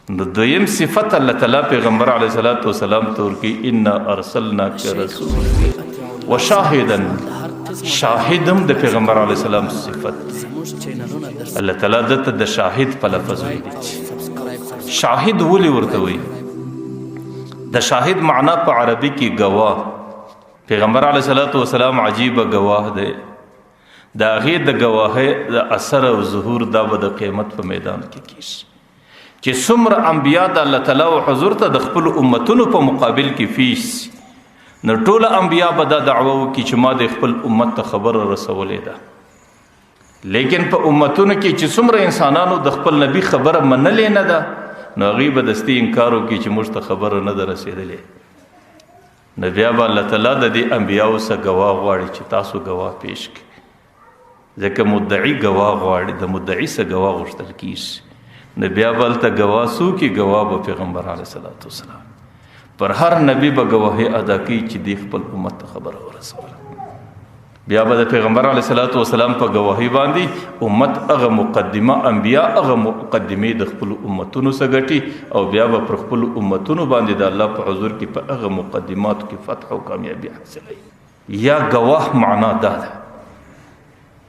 د دویم صفت الله تعالی پیغمبر علیه الصلاۃ والسلام تور کی انا ارسلناک رسول وشاهدا شاهدم د پیغمبر علیه السلام صفت الله تعالی د شاهد په لفظ ویلي شاهد ولي ورته وي د شاهد معنا په عربي کې گواه پیغمبر علیه الصلاۃ والسلام عجیب گواه دی دا غي د گواهی د اثر او ظهور دا به د قیامت په میدان کې کیږي چې څومره انبیا د الله تعالی او حضور ته د خپل امتونو په مقابل کې فیس نو ټول انبیا به دا دعوه وکړي چې ما د خپل امت ته خبر رسولې ده لیکن په امتونو کې چې څومره انسانانو د خپل نبی خبره منلې نه ده نو هغوی به دستي انکار وکړي چې موږ ته خبره نه ده رسېدلې نو بیا به الله تعالی د دې انبیاو څخه ګواه غواړي چې تاسو ګواه پیش کړئ ځکه مدعي ګواه غواړي د مدعي څخه ګواه غوښتل کیږي نو بیا بلته ګواه څوک ګواه به پیغمبر علیه الصلاۃ والسلام پر هر نبی به ګواهي ادا کوي چې د خپل امت ته خبره ورسوله بیا به د پیغمبر علیه الصلاۃ والسلام په ګواهي باندې امت هغه مقدمه انبیا هغه مقدمه د خپل امتونو څخه ګټي او بیا به پر خپل امتونو باندې د الله په حضور کې په هغه مقدماتو کې فتح او کامیابی حاصلوي یا ګواه معنا دا ده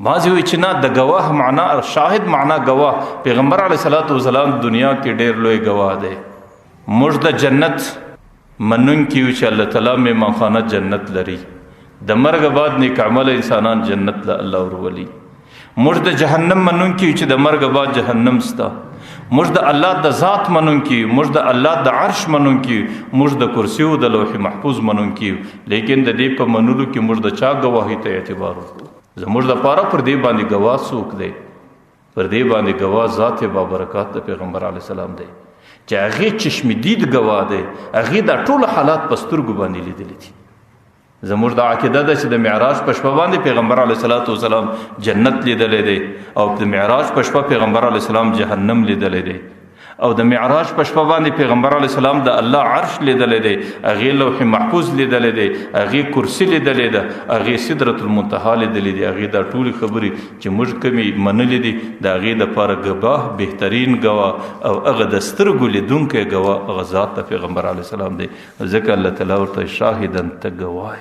بعضی وی چې نه د گواه معنا شاهد معنا گواه پیغمبر علیه الصلاۃ والسلام دنیا کې ډېر لوی گواه دی موږ د جنت منون کیو چې الله تعالی مهمانخانه جنت لري د مرګ بعد نیک عمل انسانان جنت له الله ورولي موږ د جهنم منون کیو چې د مرګ بعد جهنم ستا موږ د الله د ذات منون کیو موږ د الله د عرش منون کیو موږ د کرسی او د لوح محفوظ منون کیو لیکن د دې په منلو کې موږ د چا گواهی ته اعتبار وکړو زموږ لپاره پر دې باندې گواه څوک دی پر دې باندې گواه ذات بابرکات د پیغمبر علیه السلام دی چې هغې چشم دید گواه دی هغې دا ټول حالات په سترګو باندې لیدلی دي زموږ د عقیده ده چې د معراج په شپه باندې پیغمبر علیه الصلاۃ والسلام جنت لیدلی دی او د معراج په شپه پیغمبر علیه السلام جهنم لیدلی دی او د معراج په شپه باندې پیغمبر علیه السلام د الله عرش لیدلی دی هغې لوح محفوظ لیدلی دی هغې کرسي لیدلی ده هغې سدرة المنتهی لیدلی دی هغې دا ټولې خبرې چې موږ کمې منلې دي د هغې دپاره ګواه بهترین ګواه او هغه د سترګو لیدونکی ګواه هغه ذات د پیغمبر علیه السلام دی ځکه الله تعالی ورته شاهدا ته ګواه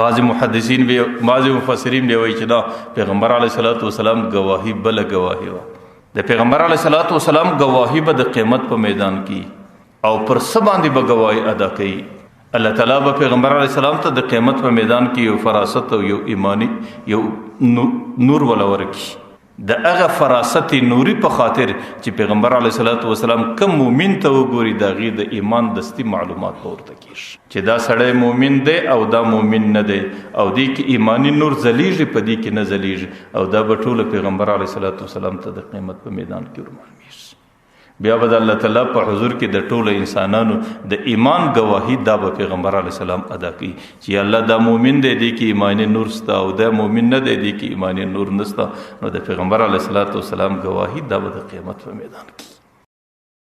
بعضې محدثین بعضې مفسرین بیا وایي چې دا پیغمبر علیه الصلاۃ والسلام ګواهي بله ګواهي وه د پیغمبر علیه الصلاۃ والسلام گواهی به د قیامت په میدان کې او پر څه باندې به گواهی ادا کوي الله تعالی به پیغمبر علیه السلام ته د قیامت په میدان کې یو فراست او یو ایمانی یو نور ولا ورکړي د هغه فراست نوري په خاطر چې پیغمبر علیه الصلاۃ والسلام کوم مؤمن ته وګوري د هغې د ایمان دستي معلومات به ورته کېږي چې دا سړی مؤمن دی او دا مؤمن نه دی او دې کې ایمانی نور ځلیږي په دې کې نه ځلیږي او دا به ټوله پیغمبر علیه الصلاۃ والسلام ته د قیامت په میدان کې ورمعلومېږي بیا به د الله تعالی په حضور کې د ټولو انسانانو د ایمان گواهی دا به پیغمبر علیه السلام ادا کوي چې الله دا مؤمن دی دې کې ایمانی نور ستا او دا مؤمن نه دی دې کې ایمانی نور نستا نو د پیغمبر علیه السلام گواهی دا به د قیامت په میدان کې